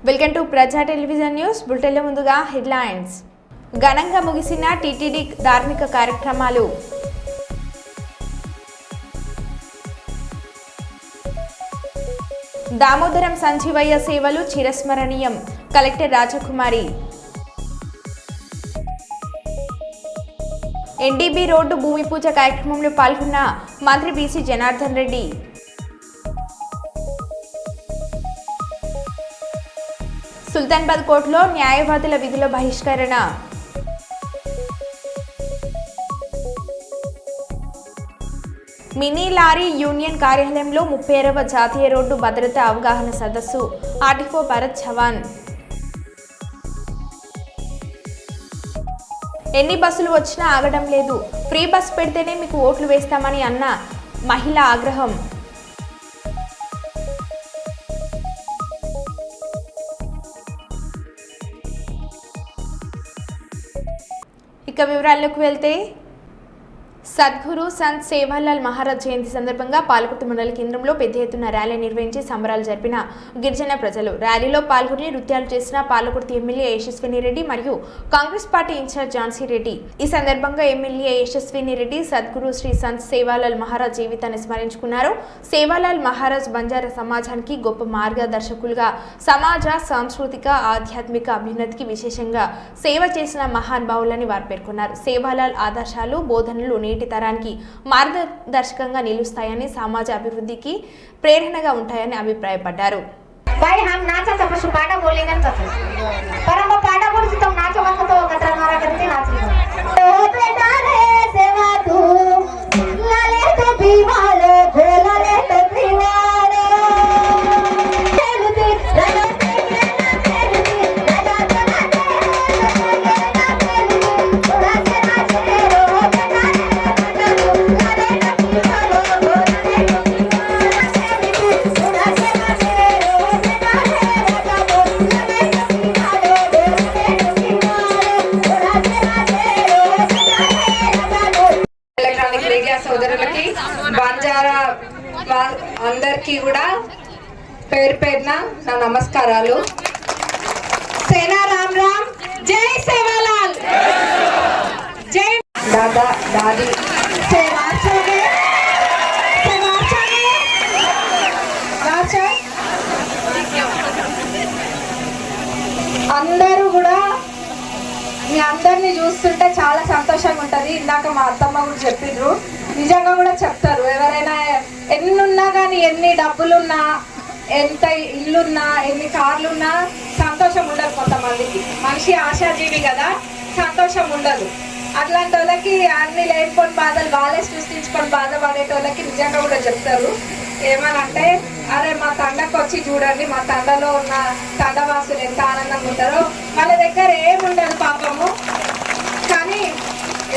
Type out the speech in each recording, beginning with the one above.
Welcome to ప్రజా television news బులెటిన్ల ముందుగా headlines. ఘనంగా ముగిసిన టీటీడీ ధార్మిక కార్యక్రమాలు. దామోదరం సంజీవయ్య సేవలు చిరస్మరణీయం. కలెక్టర్ రాజకుమారి. ఎన్డీబీ రోడ్డు భూమి పూజ కార్యక్రమంలో పాల్గొన్న మంత్రి బీసీ జనార్దన్ రెడ్డి. సుల్తాన్బాద్ కోర్టులో న్యాయవాదుల విధుల బహిష్కరణ. మినీ లారీ యూనియన్ కార్యాలయంలో 30వ జాతీయ రోడ్డు భద్రతా అవగాహన సదస్సు. ఆర్టీఓ భరత్ చవాన్. ఎన్ని బస్సులు వచ్చినా ఆగడం లేదు, ఫ్రీ బస్ పెడితేనే మీకు ఓట్లు వేస్తామని అన్న మహిళ ఆగ్రహం. ఇక వివరాల్లోకి వెళ్తే సద్గురు సంత్ సేవాలాల్ మహారాజ్ జయంతి సందర్భంగా పాలకుర్తి మండల కేంద్రంలో పెద్ద ఎత్తున ర్యాలీ నిర్వహించి సంబరాలు జరిపిన గిరిజన ప్రజలు. ర్యాలీలో పాల్గొని నృత్యాలు చేసిన పాలకుర్తి ఎమ్మెల్యే యశస్విని రెడ్డి మరియు కాంగ్రెస్ పార్టీ ఇన్ఛార్జ్ ఝాన్సీ రెడ్డి. ఈ సందర్భంగా ఎమ్మెల్యే యశస్విని రెడ్డి సద్గురు శ్రీ సంత్ సేవాలాల్ మహారాజ్ జీవితాన్ని స్మరించుకున్నారు. సేవాలాల్ మహారాజ్ బంజారా సమాజానికి గొప్ప మార్గదర్శకులుగా, సమాజ సాంస్కృతిక ఆధ్యాత్మిక అభ్యున్నతికి విశేషంగా సేవ చేసిన మహానుభావులని వారు పేర్కొన్నారు. సేవాలాల్ ఆదర్శాలు, బోధనలు నేటి తరానికి మార్గదర్శకంగా నిలుస్తాయని, సమాజ అభివృద్ధికి ప్రేరణగా ఉంటాయని అభిప్రాయపడ్డారు. సోదరులకి, బంజారా అందరికీ కూడా పేరు పేరున నా నమస్కారాలు. సేనా రామ్ రామ్, జై సేవాలాల్, జై దాదా దాది. అందరూ కూడా మీ అందరినీ చూస్తుంటే చాలా సంతోషంగా ఉంటుంది. ఇందాక మా అత్తమ్మ కూడా చెప్పిండ్రు, నిజంగా కూడా చెప్తారు. ఎవరైనా ఎన్నున్నా కానీ, ఎన్ని డబ్బులున్నా, ఎంత ఇల్లున్నా, ఎన్ని కార్లున్నా సంతోషం ఉండదు. కొంతమందికి మనిషి ఆశాజీవి కదా, సంతోషం ఉండదు. అట్లాంటి వాళ్ళకి అన్ని లేనిపోని బాధలు వాళ్ళే సృష్టించుకొని బాధపడేటోళ్ళకి నిజంగా కూడా చెప్తారు. ఏమనంటే, అరే మా తండకు వచ్చి చూడండి, మా తండలో ఉన్న తండవాసులు ఎంత ఆనందంగా ఉంటారో. వాళ్ళ దగ్గర ఏముండదు పాపము, కానీ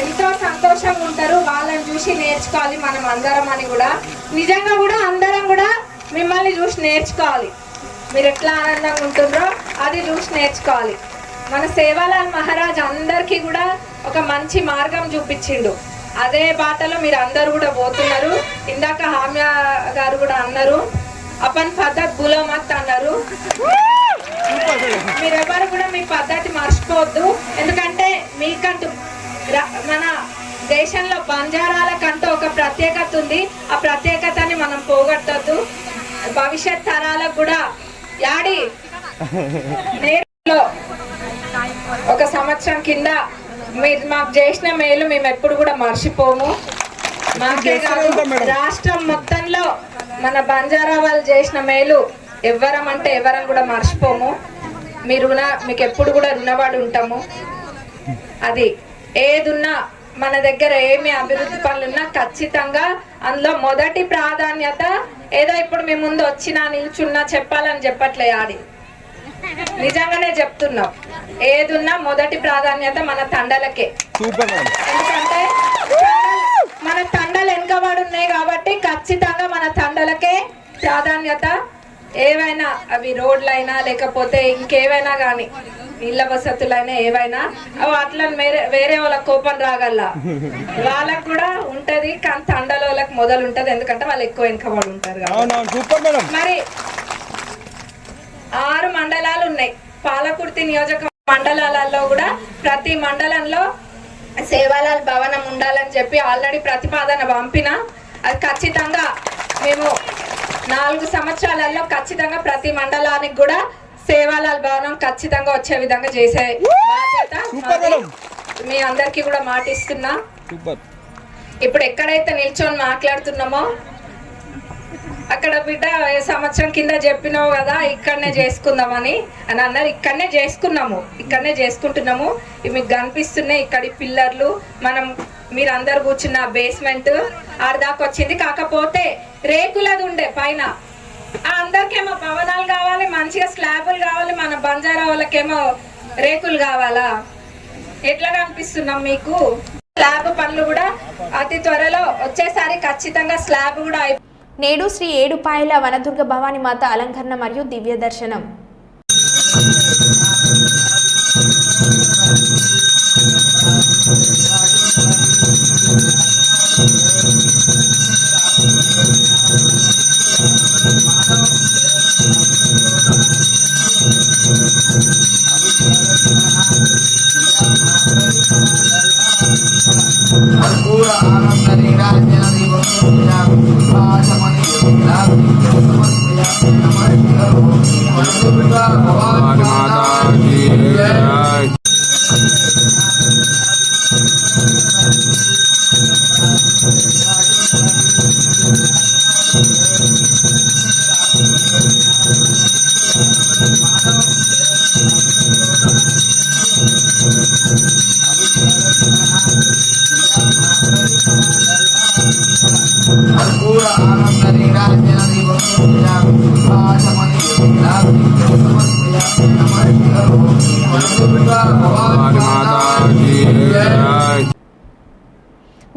ఎంతో సంతోషంగా ఉంటారు. వాళ్ళని చూసి నేర్చుకోవాలి మనం అందరం అని కూడా. నిజంగా కూడా అందరం కూడా మిమ్మల్ని చూసి నేర్చుకోవాలి. మీరు ఎట్లా ఆనందంగా ఉంటుండ్రో అది చూసి నేర్చుకోవాలి. మన సేవాలాల్ మహారాజ్ అందరికీ కూడా ఒక మంచి మార్గం చూపించిండు. అదే బాటలో మీరు అందరు కూడా పోతున్నారు. ఇందాక హామ్యా గారు కూడా అన్నారు, అపన్ పద్ధతి బులమత్ అన్నారు. మీరెవరు కూడా మీ పద్ధతి మర్చిపోవద్దు. ఎందుకంటే మీకంటూ మన దేశంలో బంజారాలకంటూ ఒక ప్రత్యేకత ఉంది. ఆ ప్రత్యేకతని మనం పోగొట్టద్దు. భవిష్యత్ తరాలకు కూడా యాడి నేరులో ఒక సంవత్సరం కింద మీరు మాకు చేసిన మేలు మేము ఎప్పుడు కూడా మర్చిపోము. మాకే కాదు, రాష్ట్రం మొత్తంలో మన బంజారా వాళ్ళు చేసిన మేలు ఎవరమంటే ఎవరం కూడా మర్చిపోము. మీకు ఎప్పుడు కూడా రుణపడి ఉంటాము. అది ఏదున్నా, మన దగ్గర ఏమి అభివృద్ధి పనులున్నా ఖచ్చితంగా అందులో మొదటి ప్రాధాన్యత ఏదో ఇప్పుడు మీ ముందు వచ్చినా నిల్చున్నా చెప్పాలని చెప్పట్లే, ఆడి నిజంగానే చెప్తున్నాం. ఏదున్నా మొదటి ప్రాధాన్యత మన తండలకే. ఎందుకంటే మన తండలు వెనుకబడి ఉన్నాయి కాబట్టి ఖచ్చితంగా మన తండలకే ప్రాధాన్యత. ఏవైనా అవి రోడ్లైనా లేకపోతే ఇంకేవైనా కానీ, నీళ్ళ వసతులైనా ఏవైనా అట్లా వేరే వాళ్ళ కోపం రాగల వాళ్ళకు కూడా ఉంటది. కానీ తండల వాళ్ళకి మొదలు ఉంటది, ఎందుకంటే వాళ్ళు ఎక్కువ వెనుకబడి ఉంటారు. మరి 6 మండలాలు ఉన్నాయి. పాలకుర్తి నియోజక మండలాలలో కూడా ప్రతి మండలంలో సేవాలాల్ భవనం ఉండాలని చెప్పి ఆల్రెడీ ప్రతిపాదన పంపిన. అది ఖచ్చితంగా మేము 4 సంవత్సరాలలో ఖచ్చితంగా ప్రతి మండలానికి కూడా సేవాలాల్ భవనం ఖచ్చితంగా వచ్చే విధంగా చేసే బాధ్యత మాది. మీ అందరికీ కూడా మాట ఇస్తున్నా. ఇప్పుడు ఎక్కడైతే నిల్చొని మాట్లాడుతున్నామో అక్కడ బిడ్డ సంవత్సరం కింద చెప్పినావు కదా ఇక్కడనే చేసుకుందామని అని అన్నారు. ఇక్కడనే చేసుకుంటున్నాము. ఇవి మీకు కనిపిస్తున్నాయి. ఇక్కడి పిల్లర్లు మీరు అందరు కూర్చున్న బేస్మెంట్ ఆడదాకా వచ్చింది. కాకపోతే రేకులది ఉండే పైన అందరికేమో భవనాలు కావాలి, మంచిగా స్లాబులు కావాలి. మన బంజారా వాళ్ళకేమో రేకులు కావాలా? ఎట్లా కనిపిస్తున్నాం మీకు? స్లాబ్ పనులు కూడా అతి త్వరలో వచ్చేసారి ఖచ్చితంగా స్లాబ్ కూడా నేడు శ్రీ ఏడుపాయల వనదుర్గ భవానీ మాత అలంకరణ మరియు దివ్య దర్శనం.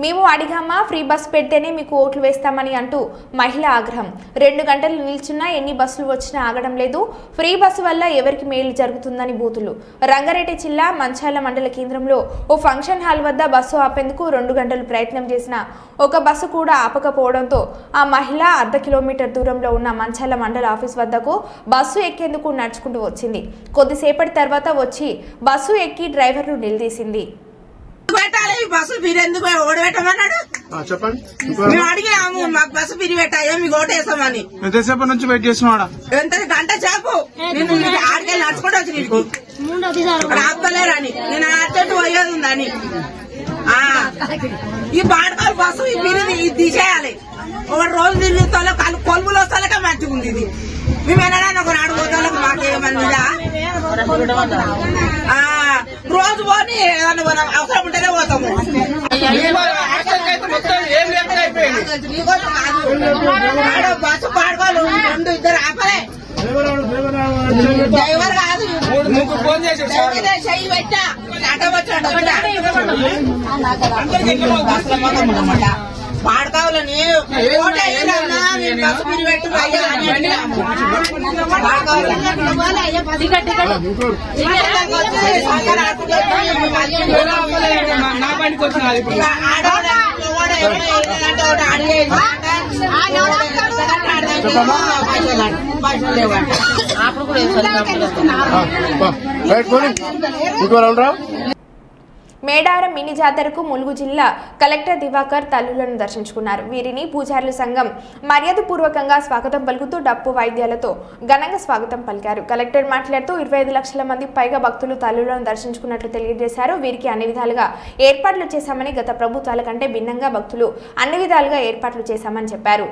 మేము అడిగామా ఫ్రీ బస్ పెడితేనే మీకు ఓట్లు వేస్తామని అంటూ మహిళ ఆగ్రహం. 2 గంటలు నిల్చున్నా ఎన్ని బస్సులు వచ్చినా ఆగడం లేదు. ఫ్రీ బస్సు వల్ల ఎవరికి మేలు జరుగుతుందని బూతులు. రంగారెడ్డి జిల్లా మంచాల మండల కేంద్రంలో ఓ ఫంక్షన్ హాల్ వద్ద బస్సు ఆపేందుకు 2 గంటలు ప్రయత్నం చేసినా ఒక బస్సు కూడా ఆపకపోవడంతో ఆ మహిళ అర్ధ కిలోమీటర్ దూరంలో ఉన్న మంచాల మండల ఆఫీస్ వద్దకు బస్సు ఎక్కేందుకు నడుచుకుంటూ వచ్చింది. కొద్దిసేపటి తర్వాత వచ్చి బస్సు ఎక్కి డ్రైవర్ను నిలదీసింది. బస్సు ఫిరి ఎందుకు ఓడబెట్టమన్నాడు? చెప్పండి. మేము అడిగాము మాకు బస్సు ఫిరి పెట్టాయో మీకు ఓటేస్తామని. ఎంతసేపు నుంచి వెయిట్ చేస్తున్నాడా? ఎంత గంట చేపు నేను ఆడికెళ్ళి నడుచుకుంటూ వచ్చి ఆపలేరని నేను అర్జెంట్ పోయేది ఉందని. ఈ బాడకాలు బస్సు ఈ ఫిరి ఇది తీసేయాలి. ఒక రోజు తిరుగుతా కొలుములు వస్తాలకే మంచిగా ఉంది. ఇది మేము ఎన్నడానికి ఒక నాడు పోతాలకు మాకేమన్నా రోజు పోని ఏదన్నా అవసరం ఉంటేనే పోతాము. బస్సు పాడుకోవాలి 2 ఆపలే. డ్రైవర్ కాదు చెయ్యి పెట్టా ఆటో వచ్చా పాడుకోవాలని బస్సు మీరు పెట్టి మేడారం మినీ జాతరకు ములుగు జిల్లా కలెక్టర్ దివాకర్ తల్లులను దర్శించుకున్నారు. వీరిని పూజారుల సంఘం మర్యాదపూర్వకంగా స్వాగతం పలుకుతూ డప్పు వాయిద్యాలతో ఘనంగా స్వాగతం పలికారు. కలెక్టర్ మాట్లాడుతూ 25 లక్షల మంది పైగా భక్తులు తల్లులను దర్శించుకున్నట్లు తెలియజేశారు. వీరికి అన్ని విధాలుగా ఏర్పాట్లు చేశామని, గత ప్రభుత్వాల కంటే భిన్నంగా భక్తులు అన్ని విధాలుగా ఏర్పాట్లు చేశామని చెప్పారు.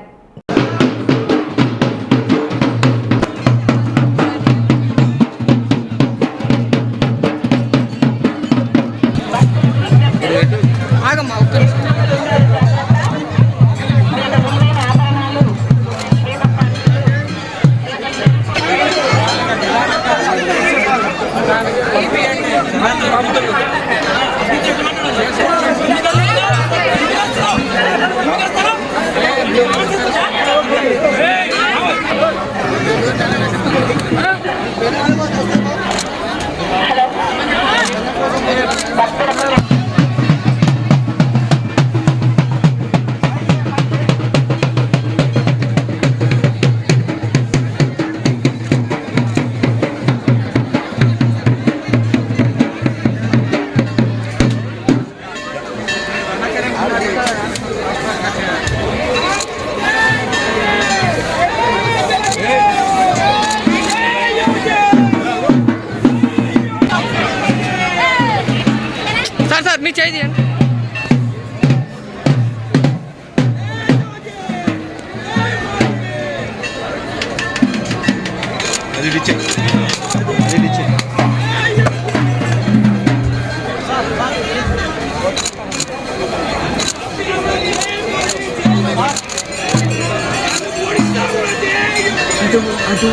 అటు అటు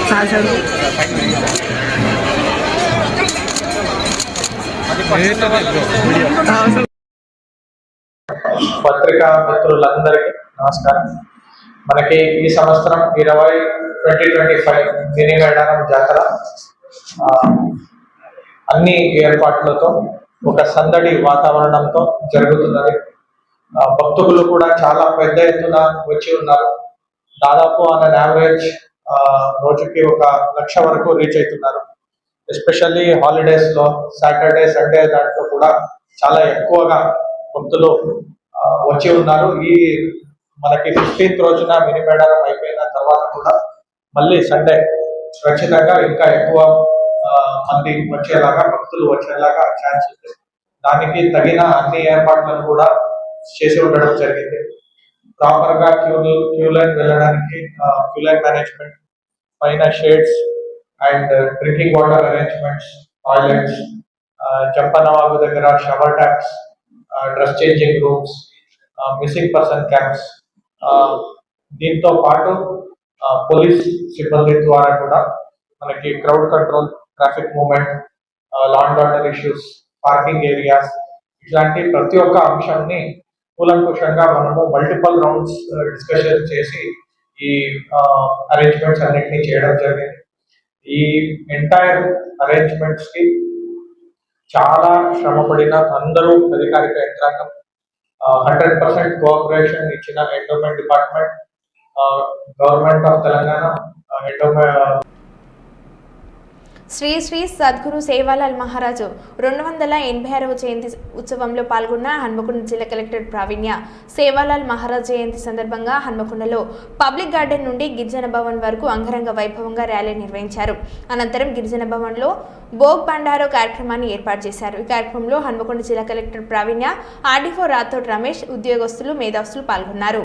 సాశాడు పత్రికా మిత్రులందరికీ నమస్కారం. మనకి ఈ సంవత్సరం 2025 మినీ మేడారం జాతర అన్ని ఏర్పాట్లతో ఒక సందడి వాతావరణంతో జరుగుతున్నది. భక్తులు కూడా చాలా పెద్ద ఎత్తున వచ్చి ఉన్నారు. దాదాపు ఆన్ యావరేజ్ రోజుకి 1,00,000 వరకు రీచ్ అవుతున్నారు. ఎస్పెషల్లీ హాలిడేస్ లో సాటర్డే సండే దాంట్లో కూడా చాలా ఎక్కువగా భక్తులు వచ్చి ఉన్నారు. ఈ మనకి 15th రోజున మినీ మేడారం అయిపోయిన తర్వాత కూడా మళ్ళీ సండే ఖచ్చితంగా ఇంకా ఎక్కువ మంది వచ్చేలాగా భక్తులు వచ్చేలాగా ఛాన్స్ ఉంది. దానికి తగిన అన్ని ఏర్పాట్లను కూడా చేసి ఉండడం జరిగింది. ప్రాపర్ గా క్యూ లైన్ వెళ్ళడానికి క్యూ లైన్ మేనేజ్మెంట్, పైన shades and drinking water arrangements, toilets, Champanavagu దగ్గర shower taps, dress changing rooms, missing person camps, దీంతో పాటు పోలీస్ సిబ్బంది ద్వారా కూడా మనకి crowd control, traffic movement, law and order issues, parking areas, ఇట్లాంటి ప్రతి ఒక్క అంశాన్ని కూలంకుషంగా మనము మల్టిపుల్ రౌండ్స్ డిస్కషన్ చేసి ఈ అరేంజ్మెంట్స్ అన్నిటినీ చేయడం జరిగింది. ఈ ఎంటైర్ అరేంజ్మెంట్స్ కి చాలా శ్రమపడిన అందరూ అధికారిక యంత్రాంగం, 100% కోఆపరేషన్ ఇచ్చిన endowment department, government of Telangana, Shri Shri Sadguru Sevalal Maharaj 286వ జయంతి ఉత్సవంలో పాల్గొన్న హన్మకొండ జిల్లా కలెక్టర్ ప్రావీణ్య సేవాలాల్ మహారాజ్ జయంతి సందర్భంగా హన్మకొండలో పబ్లిక్ గార్డెన్ నుండి గిరిజన భవన్ వరకు అంగరంగ వైభవంగా ర్యాలీ నిర్వహించారు. అనంతరం గిరిజన భవన్లో భోగ్ బండారో కార్యక్రమాన్ని ఏర్పాటు చేశారు. ఈ కార్యక్రమంలో హన్మకొండ జిల్లా కలెక్టర్ ప్రావీణ్య, ఆర్డీఓ రాథోడ్ రమేష్, ఉద్యోగస్తులు, మేధావులు పాల్గొన్నారు.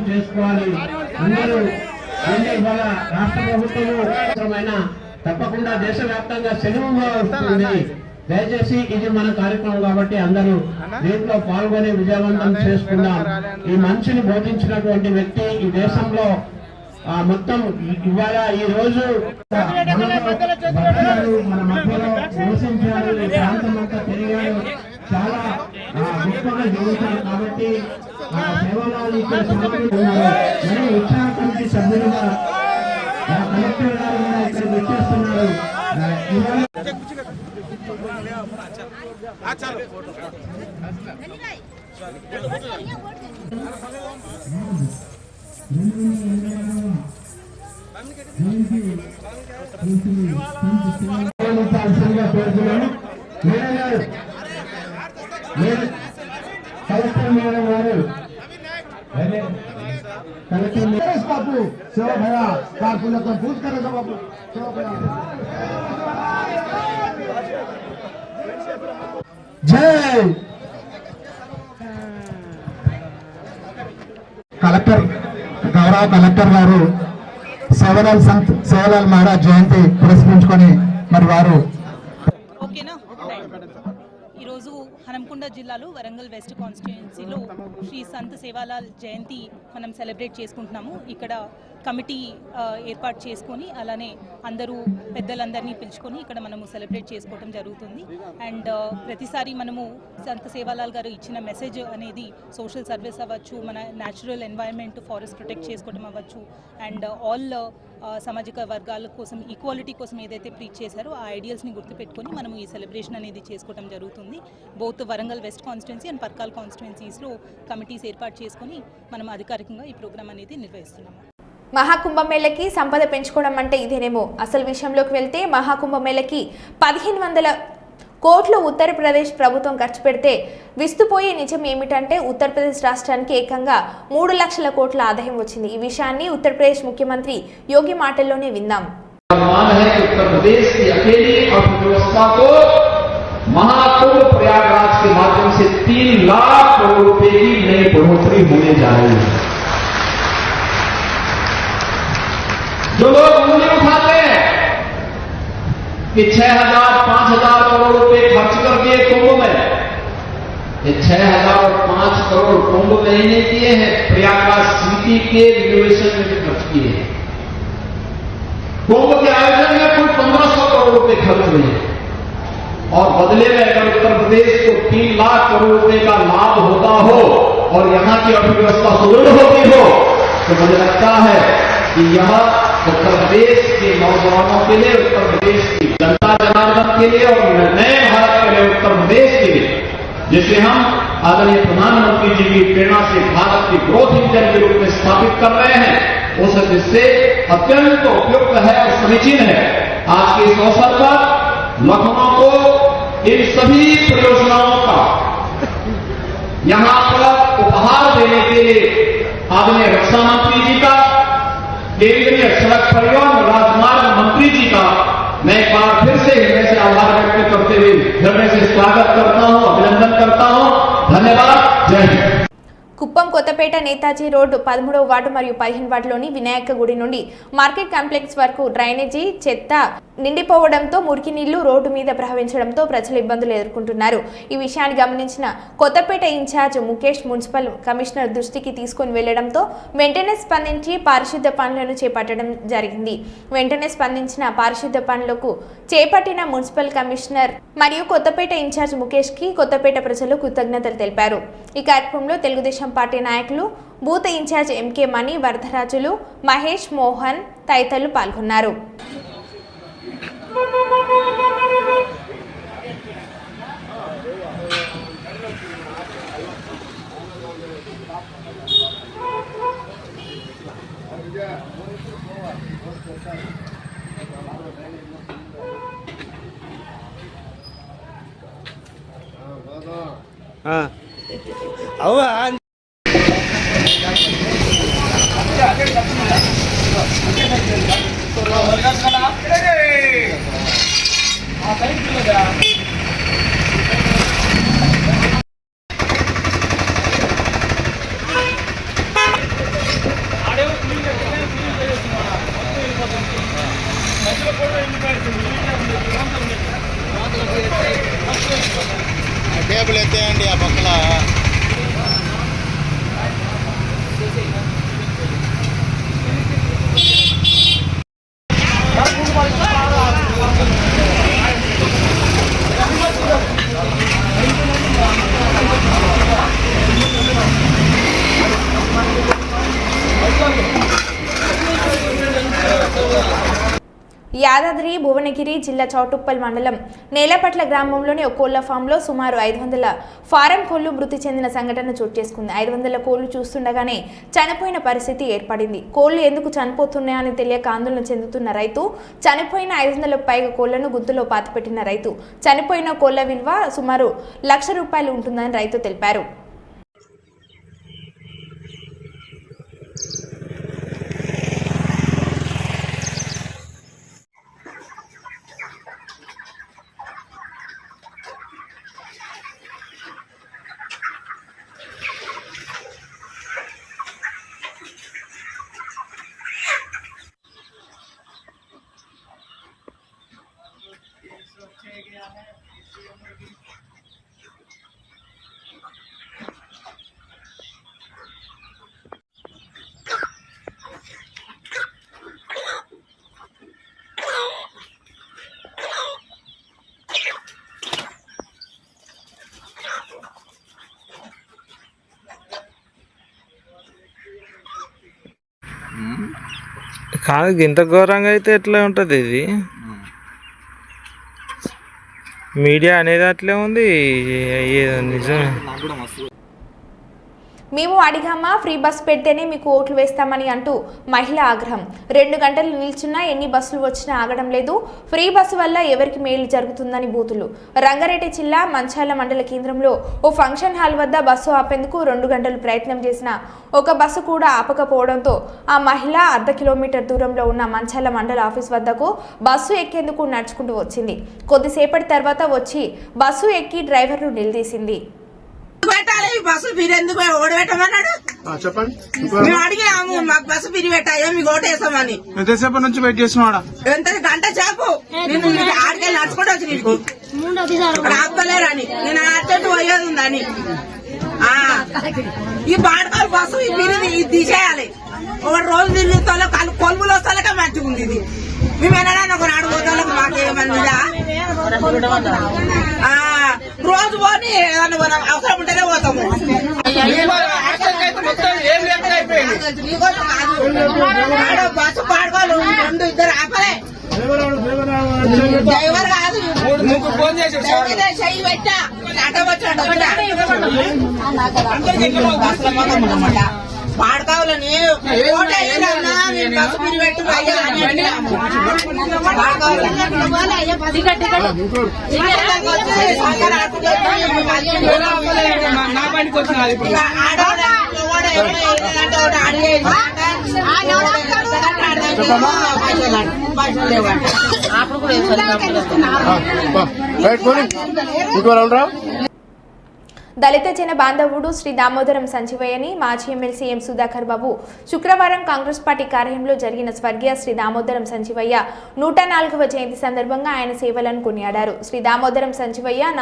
చేసుకోవాలి. అందరూ ఇవాళ రాష్ట్ర ప్రభుత్వము తప్పకుండా దేశవ్యాప్తంగా సెలవుగా వస్తుంది. దయచేసి ఇది మన కార్యక్రమం కాబట్టి అందరూ దీంట్లో పాల్గొని విజయవంతం చేసుకుందాం. ఈ మంచిని బోధించినటువంటి వ్యక్తి ఈ దేశంలో మొత్తం ఇవాళ ఈ రోజు మన మధ్యలో నివసించారు, ఈ ప్రాంతం అంతా తిరిగారు, చాలా గొప్పగా జీవించారు. కాబట్టి సేవలు ఇక్కడ సమర్పిస్తున్నారు. మరి ఉత్సాహ కమిటీ సభ్యులుగా కలెక్టర్ గారు కూడా ఇక్కడ వచ్చేస్తున్నారు. కలెక్టర్ మేడం గారు बापू सेवा भया कारकुल पूछ करेगा बापू जय कलेक्टर गौरव कलेक्टर गारू सेवलाल संत सेवलाल महाराज जयंती पुरस्कరించుకొని మరి వారు ఓకేనా. ఈరోజు హనంకొండ జిల్లాలో వరంగల్ వెస్ట్ కాన్స్టిట్యుయెన్సీలో శ్రీ సంత్ సేవాలాల్ జయంతి మనం సెలబ్రేట్ చేసుకుంటున్నాము. ఇక్కడ కమిటీ ఏర్పాటు చేసుకొని అలానే అందరూ పెద్దలందరినీ పిలుచుకొని ఇక్కడ మనము సెలబ్రేట్ చేసుకోవడం జరుగుతుంది. అండ్ ప్రతిసారి మనము సంత్ సేవాలాల్ గారు ఇచ్చిన మెసేజ్ అనేది సోషల్ సర్వీస్ అవ్వచ్చు, మన న్యాచురల్ ఎన్వైరన్మెంట్ ఫారెస్ట్ ప్రొటెక్ట్ చేసుకోవడం అవ్వచ్చు, అండ్ ఆల్ సామాజిక వర్గాల కోసం ఈక్వాలిటీ కోసం ఏదైతే ప్రీచ్ చేశారో ఆ ఐడియల్స్ని గుర్తుపెట్టుకొని మనము ఈ సెలబ్రేషన్ అనేది చేసుకోవడం జరుగుతుంది. Both Warangal west constituency and Parkal కాన్స్టిట్యుయెన్సీస్లో కమిటీస్ ఏర్పాటు చేసుకొని మనం అధికారికంగా ఈ ప్రోగ్రామ్ అనేది నిర్వహిస్తున్నాము. మహాకుంభమేళకి సంపద పెంచుకోవడం అంటే ఇదేనేమో. అసలు విషయంలోకి వెళ్తే మహాకుంభమేళకి 1500 కోట్లు ఉత్తరప్రదేశ్ ప్రభుత్వం ఖర్చు పెడితే విస్తుపోయే నిజం ఏమిటంటే ఉత్తరప్రదేశ్ రాష్ట్రానికి ఏకంగా 3 లక్షల కోట్ల ఆదాయం వచ్చింది. ఈ విషయాన్ని ఉత్తరప్రదేశ్ ముఖ్యమంత్రి యోగి మాటల్లోనే విందాం. महाकुंभ प्रयागराज के माध्यम से 3 लाख करोड़ रुपए की नई बढ़ोतरी होने जा रही है. जो लोग उंगली उठाते हैं कि 6,000 5,000 करोड़ रुपए खर्च कर दिए कुंभ में, ये 6,000 और 5 करोड़ कुंभ में ही नहीं किए हैं, प्रयागराज सिटी के रिनोवेशन में भी खर्च किए हैं. कुंभ के आयोजन में कुल 1,500 करोड़ रुपए खर्च हुए हैं और बदले में अगर उत्तर प्रदेश को 3 लाख करोड़ रुपए का लाभ होता हो और यहां की अर्थव्यवस्था सुदृढ़ होती हो तो मुझे लगता है कि यह उत्तर प्रदेश के नौजवानों के लिए, उत्तर प्रदेश की जनता जनार्दन के लिए और नए भारत के लिए उत्तर प्रदेश के लिए, जिसे हम आदरणीय प्रधानमंत्री जी की प्रेरणा से भारत की ग्रोथ इंजन के रूप में स्थापित कर रहे हैं, उस दृष्टि से अत्यंत उपयुक्त है और समीचीन है. आज के इस अवसर पर लखनऊ को इन सभी परियोजनाओं का यहां पर उपहार देने के लिए आदरणीय रक्षा मंत्री जी का, केंद्रीय सड़क परिवहन राजमार्ग मंत्री जी का मैं एक बार फिर से हृदय से आभार व्यक्त करते हुए हृदय से स्वागत करता हूं, अभिनंदन करता हूं. धन्यवाद. जय हिंद. కుప్పం కొత్తపేట నేతాజీ రోడ్డు 13వ వార్డు మరియు 15 వార్డులోని వినాయక గుడి నుండి మార్కెట్ కాంప్లెక్స్ వరకు డ్రైనేజీ చెత్త నిండిపోవడంతో మురికి నీళ్లు రోడ్డు మీద ప్రవహించడంతో ప్రజలు ఇబ్బందులు ఎదుర్కొంటున్నారు. ఈ విషయాన్ని గమనించిన Kothapet in charge Mukesh municipal commissioner దృష్టికి తీసుకుని వెళ్లడంతో వెంటనే స్పందించి పారిశుద్ధ్య పనులను చేపట్టడం జరిగింది. వెంటనే స్పందించిన పారిశుద్ధ్య పనులకు చేపట్టిన మున్సిపల్ కమిషనర్ మరియు కొత్తపేట ఇన్ఛార్జ్ ముఖేష్ కి కొత్తపేట ప్రజలు కృతజ్ఞతలు తెలిపారు. ఈ కార్యక్రమంలో తెలుగుదేశం పార్టీ నాయకులు, బూత్ ఇన్ఛార్జ్ ఎంకే మణి, వరదరాజులు, మహేష్, మోహన్ తదితరులు పాల్గొన్నారు. Gracias. యాదాద్రి భువనగిరి జిల్లా చౌటుప్పల్ మండలం నేలపట్ల గ్రామంలోని ఒక కోళ్ల ఫామ్లో సుమారు 500 ఫారం కోళ్లు మృతి చెందిన సంఘటన చోటు చేసుకుంది. 500 కోళ్లు చూస్తుండగానే చనిపోయిన పరిస్థితి ఏర్పడింది. కోళ్లు ఎందుకు చనిపోతున్నాయని తెలియక ఆందోళన చెందుతున్న రైతు, చనిపోయిన 500 పైగా కోళ్లను గుంతులో పాతిపెట్టిన రైతు. చనిపోయిన కోళ్ల విలువ సుమారు ₹1,00,000 ఉంటుందని రైతు తెలిపారు. కాదు, ఇంత ఘోరంగా అయితే ఎట్లా ఉంటుంది? ఇది మీడియా అనేది అట్లే ఉంది. నిజమే. మేము అడిగామా, ఫ్రీ బస్ పెడితేనే మీకు ఓట్లు వేస్తామని అంటూ మహిళ ఆగ్రహం. 2 గంటలు నిల్చున్నా ఎన్ని బస్సులు వచ్చినా ఆగడం లేదు. ఫ్రీ బస్సు వల్ల ఎవరికి మేలు జరుగుతుందని బూతులు. రంగారెడ్డి జిల్లా మంచాల మండల కేంద్రంలో ఓ ఫంక్షన్ హాల్ వద్ద బస్సు ఆపేందుకు 2 గంటలు ప్రయత్నం చేసినా ఒక బస్సు కూడా ఆపకపోవడంతో ఆ మహిళ అర్ధ కిలోమీటర్ దూరంలో ఉన్న మంచాల మండల ఆఫీస్ వద్దకు బస్సు ఎక్కేందుకు నడుచుకుంటూ వచ్చింది. కొద్దిసేపటి తర్వాత వచ్చి బస్సు ఎక్కి డ్రైవర్ను నిలదీసింది. పెట్టాలి బస్సు ఫిరి ఎందుకు ఓడబెట్టమన్నాడు? చెప్పండి. మేము అడిగాము, మాకు బస్సు ఫిరి పెట్టాయో మీకు ఓటేస్తామని. ఎంతసేపు నుంచి వెయిట్ చేస్తున్నాడా? ఎంత గంట చేపు నేను ఆడికెళ్ళి నడుచుకుంటూ వచ్చి నీకు రాపలేరని నేను అర్జెంట్ పోయేది ఉందని. ఈ బాడకాలు బస్సు ఈ ఫిరి ఇది తీసేయాలి. ఒక రోజు తిరుగుతాలో కొలుములు వస్తాలకే మంచిగా ఉంది. ఇది మేము ఎన్నడన్నా ఒక నాడు పోతాలకు మాకేమన్నా రోజు పోని ఏదన్నా మనం అవసరం ఉంటేనే పోతాము. బస్సు పాడుకోవాలి 2 ఆపలే. డ్రైవర్ కాదు, చెయ్యి పెట్టా ఆటో వచ్చా పాడుకోవాలని బస్సు పిరి పెట్టి దళిత జన బాంధవుడు శ్రీ దామోదరం సంజీవయ్యని మాజీ ఎమ్మెల్సీ ఎం సుధాకర్ బాబు శుక్రవారం కాంగ్రెస్ పార్టీ కార్యాలయంలో జరిగిన స్వర్గీయ శ్రీ దామోదరం సంజీవయ్య 104వ జయంతి సందర్భంగా ఆయన సేవలను కొనియాడారు. శ్రీ దామోదరం సంజీవయ్య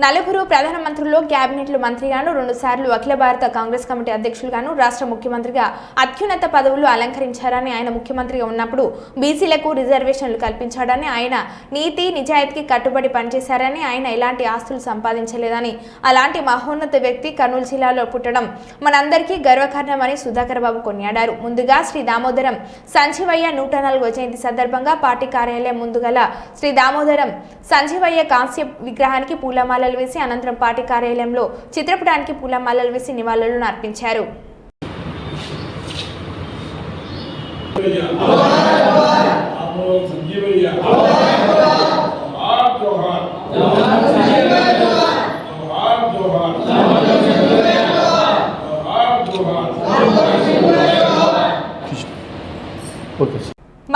నలుగురు ప్రధానమంత్రుల్లో క్యాబినెట్లో మంత్రిగాను, 2 సార్లు అఖిల భారత కాంగ్రెస్ కమిటీ అధ్యక్షులుగాను, రాష్ట్ర ముఖ్యమంత్రిగా అత్యున్నత పదవులు అలంకరించారని, ఆయన ముఖ్యమంత్రిగా ఉన్నప్పుడు బీసీలకు రిజర్వేషన్లు కల్పించాడని, ఆయన నీతి నిజాయితీకి కట్టుబడి పనిచేశారని, ఆయన ఎలాంటి ఆస్తులు సంపాదించలేదని, అలాంటి మహోన్నత వ్యక్తి కర్నూలు జిల్లాలో పుట్టడం మనందరికీ గర్వకారణమని సుధాకర్ బాబు కొనియాడారు. ముందుగా శ్రీ దామోదరం సంజీవయ్య 104వ జయంతి సందర్భంగా పార్టీ కార్యాలయం ముందుగల శ్రీ దామోదరం సంజీవయ్య కాంస్య విగ్రహానికి పూలమాల వేసి అనంతరం పార్టీ కార్యాలయంలో చిత్రపటానికి పూలమాలలు వేసి నివాళులను అర్పించారు.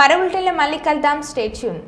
మరో బులెటిన్లో మళ్ళీ కలుద్దాం. Stay tune.